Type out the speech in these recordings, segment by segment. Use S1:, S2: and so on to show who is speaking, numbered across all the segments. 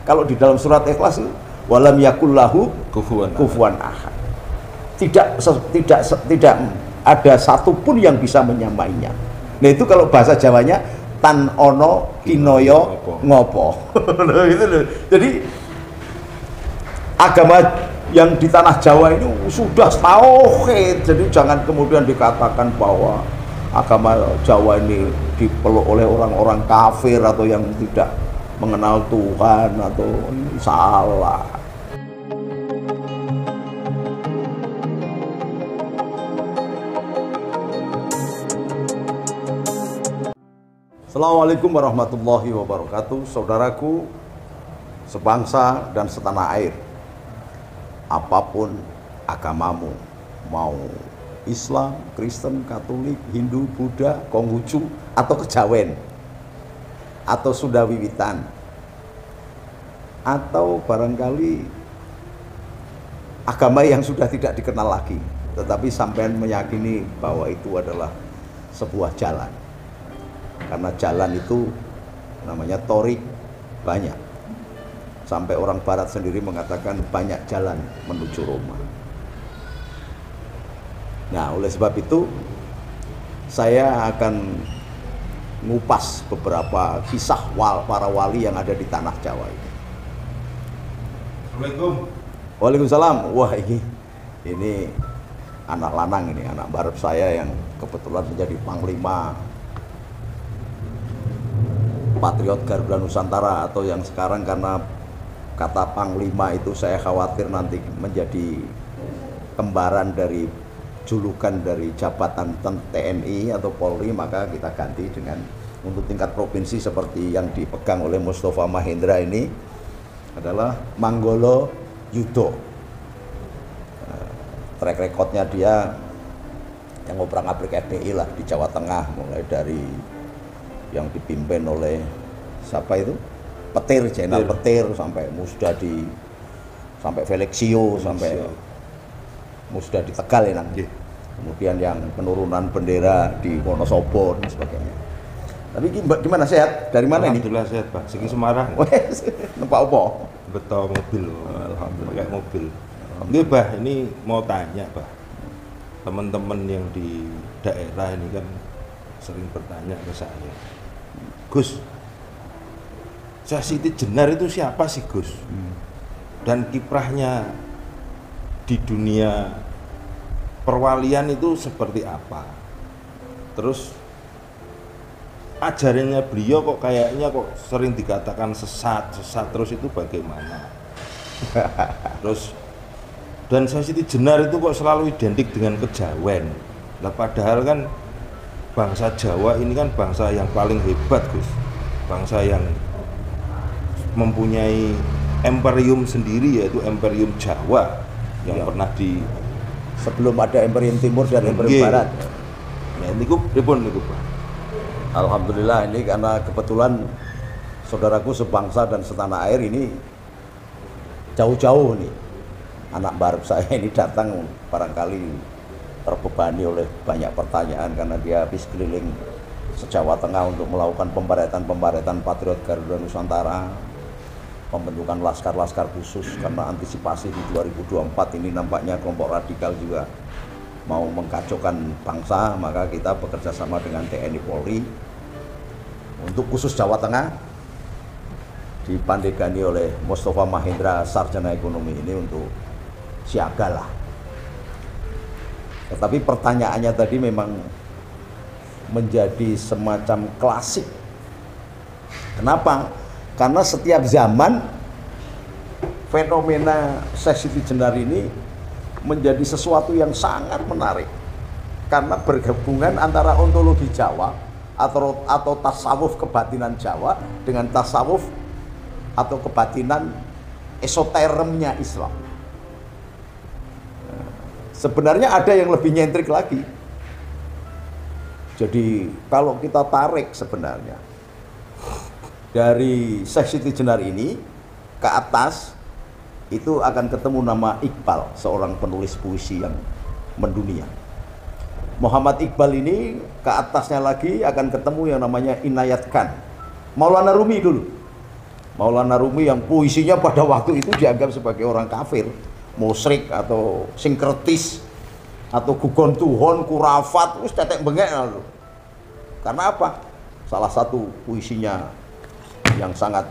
S1: Kalau di dalam surat Ikhlas walam yakullahu kufuwan ahad. Tidak ada satupun yang bisa menyamainya. Nah itu kalau bahasa Jawanya tan ono kinoyo ngopo. Itu loh. Jadi agama yang di tanah Jawa ini sudah tauhid. Jadi jangan kemudian dikatakan bahwa agama Jawa ini dipeluk oleh orang-orang kafir atau yang tidak mengenal Tuhan, atau ini salah. Assalamualaikum warahmatullahi wabarakatuh. Saudaraku sebangsa dan setanah air, apapun agamamu, mau Islam, Kristen, Katolik, Hindu, Buddha, Konghucu, atau Kejawen, atau Sunda Wiwitan, atau barangkali agama yang sudah tidak dikenal lagi, tetapi sampean meyakini bahwa itu adalah sebuah jalan. Karena jalan itu namanya torik, banyak. Sampai orang barat sendiri mengatakan banyak jalan menuju Roma. Nah, oleh sebab itu saya akan ngupas beberapa kisah para wali yang ada di tanah Jawa ini.
S2: Assalamualaikum.
S1: Waalaikumsalam. Wah, ini anak lanang, ini anak barep saya yang kebetulan menjadi panglima Patriot Garuda Nusantara, atau yang sekarang karena kata panglima itu saya khawatir nanti menjadi kembaran dari julukan dari jabatan TNI atau Polri, maka kita ganti dengan untuk tingkat provinsi seperti yang dipegang oleh Mustafa Mahendra ini adalah Manggolo Yudo. Track recordnya dia yang ngobrak-ngabrik FPI lah di Jawa Tengah, mulai dari yang dipimpin oleh siapa itu, Petir, Jenderal Petir, sampai Musda sampai Felixio, sampai Musda di Tegal ya, kemudian yang penurunan bendera di Wonosobo dan sebagainya. Tapi gimana, sehat? Dari mana ini?
S2: Alhamdulillah sehat, Pak. Segi Semarang.
S1: Nempak apa?
S2: Betul mobil.
S1: Alhamdulillah.
S2: Pakai mobil. Ini Bah, ini mau tanya, Bah. Teman-teman yang di daerah ini kan sering bertanya ke saya, Gus, Syekh Siti Jenar itu siapa sih, Gus? Dan kiprahnya di dunia perwalian itu seperti apa? Terus ajarannya beliau kok kayaknya kok sering dikatakan sesat terus, itu bagaimana? Terus dan Syekh Siti Jenar itu kok selalu identik dengan kejawen. Lah padahal kan bangsa Jawa ini kan bangsa yang paling hebat, Gus. Bangsa yang mempunyai imperium sendiri, yaitu Imperium Jawa yang pernah di
S1: sebelum ada Imperium Timur dan Imperium Barat.
S2: Ya niku pripun niku, Pak?
S1: Alhamdulillah, ini karena kebetulan saudaraku sebangsa dan setanah air ini jauh-jauh nih. Anak barep saya ini datang barangkali terbebani oleh banyak pertanyaan karena dia habis keliling se-Jawa Tengah untuk melakukan pembaretan Patriot Garuda Nusantara, pembentukan laskar-laskar khusus karena antisipasi di 2024 ini nampaknya kelompok radikal juga mau mengkacaukan bangsa, maka kita bekerja sama dengan TNI Polri untuk khusus Jawa Tengah, dipandegani oleh Mustafa Mahendra, sarjana ekonomi ini untuk siagalah. Tetapi pertanyaannya tadi memang menjadi semacam klasik. Kenapa? Karena setiap zaman fenomena Syekh Siti Jenar ini menjadi sesuatu yang sangat menarik karena bergabungan antara ontologi Jawa atau tasawuf kebatinan Jawa dengan tasawuf atau kebatinan esoteremnya Islam. Sebenarnya ada yang lebih nyentrik lagi. Jadi kalau kita tarik sebenarnya dari Syekh Siti Jenar ini ke atas, itu akan ketemu nama Iqbal, seorang penulis puisi yang mendunia. Muhammad Iqbal ini ke atasnya lagi akan ketemu yang namanya Inayat Khan. Maulana Rumi dulu. Maulana Rumi yang puisinya pada waktu itu dianggap sebagai orang kafir, musyrik atau sinkretis atau gugon tuhon, kurafat, wis tetek bengek lho. Karena apa? Salah satu puisinya yang sangat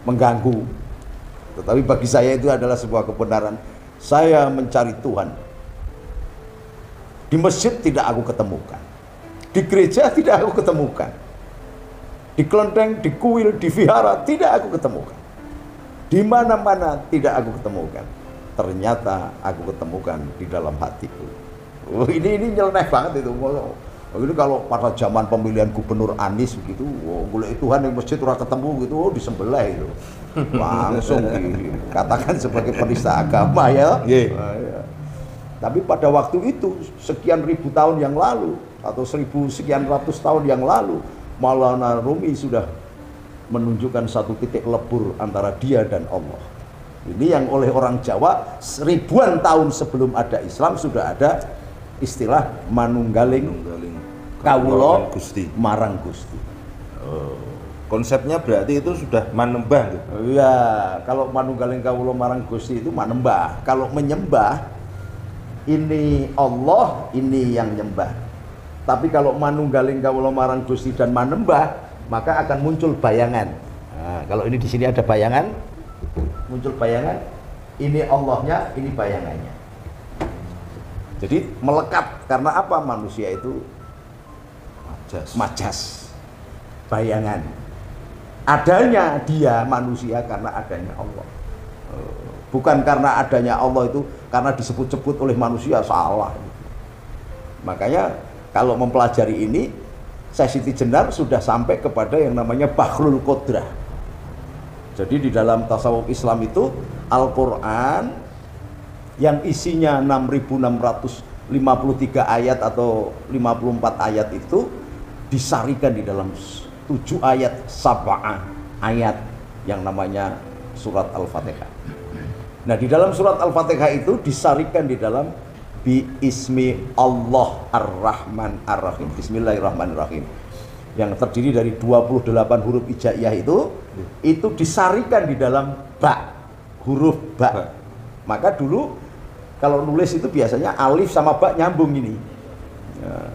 S1: mengganggu. Tetapi bagi saya itu adalah sebuah kebenaran. Saya mencari Tuhan. Di masjid tidak aku ketemukan. Di gereja tidak aku ketemukan. Di kelenteng, di kuil, di vihara tidak aku ketemukan. Di mana-mana tidak aku ketemukan. Ternyata aku ketemukan di dalam hatiku. Oh, ini nyeleneh banget itu. Ini kalau pada zaman pemilihan gubernur Anies begitu, golek Tuhan yang masjid ora ketemu gitu, disembelih itu. Langsung dikatakan sebagai penista agama ya. Ya. Tapi pada waktu itu sekian ribu tahun yang lalu atau 1000 sekian ratus tahun yang lalu, Maulana Rumi sudah menunjukkan satu titik lebur antara dia dan Allah. Ini yang oleh orang Jawa ribuan tahun sebelum ada Islam sudah ada istilah manunggaling kawula
S2: Gusti
S1: marang Gusti.
S2: Konsepnya berarti itu sudah manembah gitu.
S1: Iya, kalau manunggaling kawula marang Gusti itu manembah. Kalau menyembah ini Allah, ini yang nyembah. Tapi kalau manunggaling kawula marang Gusti dan manembah, maka akan muncul bayangan. Nah, kalau ini di sini ada bayangan, muncul bayangan, ini Allahnya, ini bayangannya. Jadi melekat, karena apa? Manusia itu majas, bayangan. Adanya dia manusia karena adanya Allah. Bukan karena adanya Allah itu karena disebut-sebut oleh manusia, salah. Makanya kalau mempelajari ini, Syekh Siti Jenar sudah sampai kepada yang namanya Bahrul Qodrah. Jadi di dalam tasawuf Islam itu Al-Quran yang isinya 6.653 ayat atau 54 ayat itu disarikan di dalam 7 ayat sab'ah ayat yang namanya surat Al-Fatihah. Nah, di dalam surat Al-Fatihah itu disarikan di dalam bi ismi Allah Ar-Rahman Ar-Rahim, Bismillahirrahmanirrahim, yang terdiri dari 28 huruf hijaiyah itu disarikan di dalam ba, huruf ba. Maka dulu kalau nulis itu biasanya alif sama ba nyambung ini.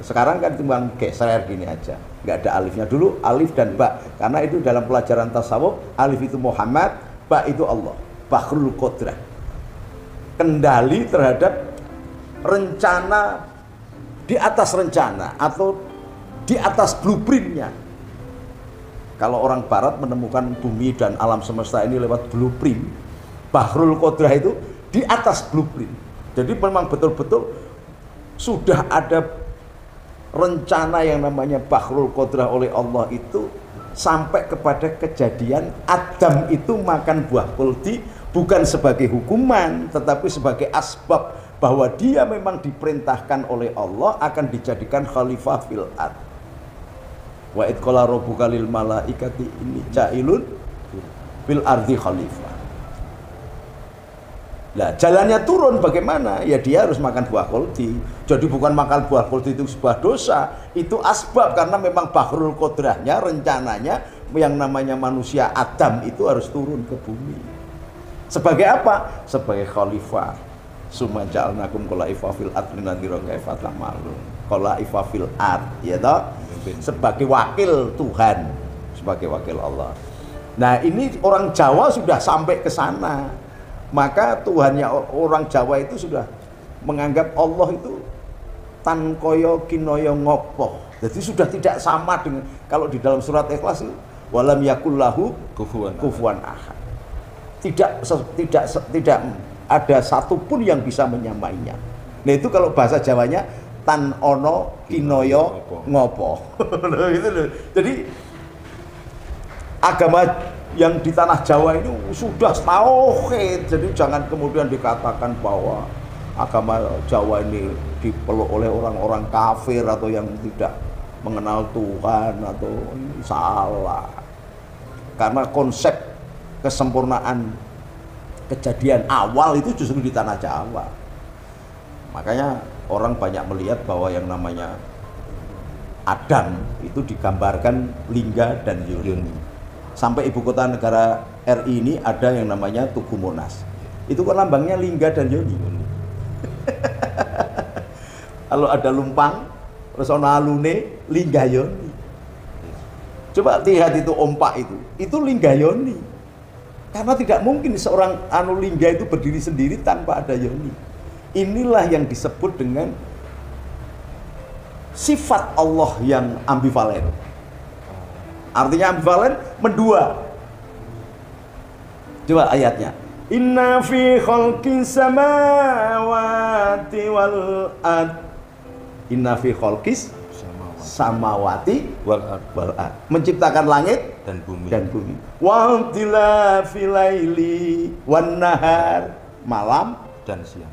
S1: Sekarang kan cuma geser gini aja, nggak ada alifnya. Dulu alif dan ba, karena itu dalam pelajaran tasawuf, alif itu Muhammad, ba itu Allah. Bahrul Qodrah, kendali terhadap rencana di atas rencana atau di atas blueprintnya. Kalau orang barat menemukan bumi dan alam semesta ini lewat blueprint, Bahrul Qodrah itu di atas blueprint. Jadi memang betul-betul sudah ada rencana yang namanya Bahrul Qodrah oleh Allah itu sampai kepada kejadian Adam itu makan buah kulti bukan sebagai hukuman tetapi sebagai asbab bahwa dia memang diperintahkan oleh Allah akan dijadikan khalifah fil ard. Wa id qala rabbuka lil malaikati inni ja'ilun fil ardi khalifah. Lah jalannya turun bagaimana? Ya dia harus makan buah kulti. Jadi bukan makan buah kulti itu sebuah dosa, itu asbab karena memang Bahrul Qodrahnya, rencananya yang namanya manusia Adam itu harus turun ke bumi. Sebagai apa? Sebagai khalifah. Summa ja'alnakum khala'ifa fil ardi linanzira kaifa ta'malun. Khala'ifa fil ard, ya toh? Sebagai wakil Tuhan, sebagai wakil Allah. Nah, ini orang Jawa sudah sampai ke sana. Maka Tuhannya orang Jawa itu sudah menganggap Allah itu tan koyo kinoyo ngopo. Jadi sudah tidak sama dengan kalau di dalam surat Ikhlas itu walam yakullahu kufuwan ahad. Tidak ada satupun yang bisa menyamainya. Nah itu kalau bahasa Jawanya tan ono kinoyo ngopo. Itu loh. Jadi agama yang di tanah Jawa ini sudah tauhid. Jadi jangan kemudian dikatakan bahwa agama Jawa ini dipeluk oleh orang-orang kafir atau yang tidak mengenal Tuhan atau salah. Karena konsep kesempurnaan kejadian awal itu justru di tanah Jawa. Makanya orang banyak melihat bahwa yang namanya Adam itu digambarkan lingga dan yoni. sampai ibu kota negara RI ini ada yang namanya Tugu Monas. Itu kan lambangnya lingga dan yoni. Kalau ada lumpang, terus ana alune lingga yoni. Coba lihat itu ompak itu lingga yoni. Karena tidak mungkin seorang lingga itu berdiri sendiri tanpa ada yoni. Inilah yang disebut dengan sifat Allah yang ambivalen. Artinya ambivalen mendua. Coba ayatnya. Inna fi khalqis samawati wal ard. Inna fi khalqis samawati wal ard. Menciptakan langit
S2: dan bumi.
S1: Wa tilafil laili wan nahar, malam
S2: dan siang.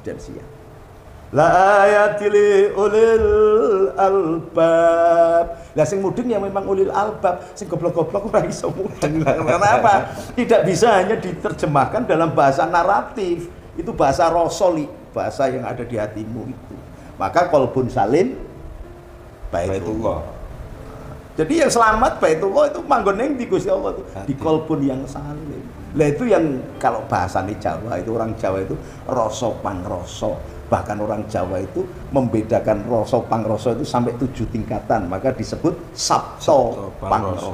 S1: La ayatil ulil albab. Lah sing mudeng ya memang ulil albab, sing goblok-goblok ora iso mudeng. Kenapa? Tidak bisa hanya diterjemahkan dalam bahasa naratif. Itu bahasa rasoli, bahasa yang ada di hatimu itu. Maka qalbun salim baitullah. Jadi yang selamat baitullah itu manggoneng di Gusti Allah itu, di qalbun yang salim. Lah itu yang kalau bahasane Jawa itu, orang Jawa itu rasa pangrasa. Bahkan orang Jawa itu membedakan rasa pangrasa itu sampai 7 tingkatan, maka disebut sabto pangrasa.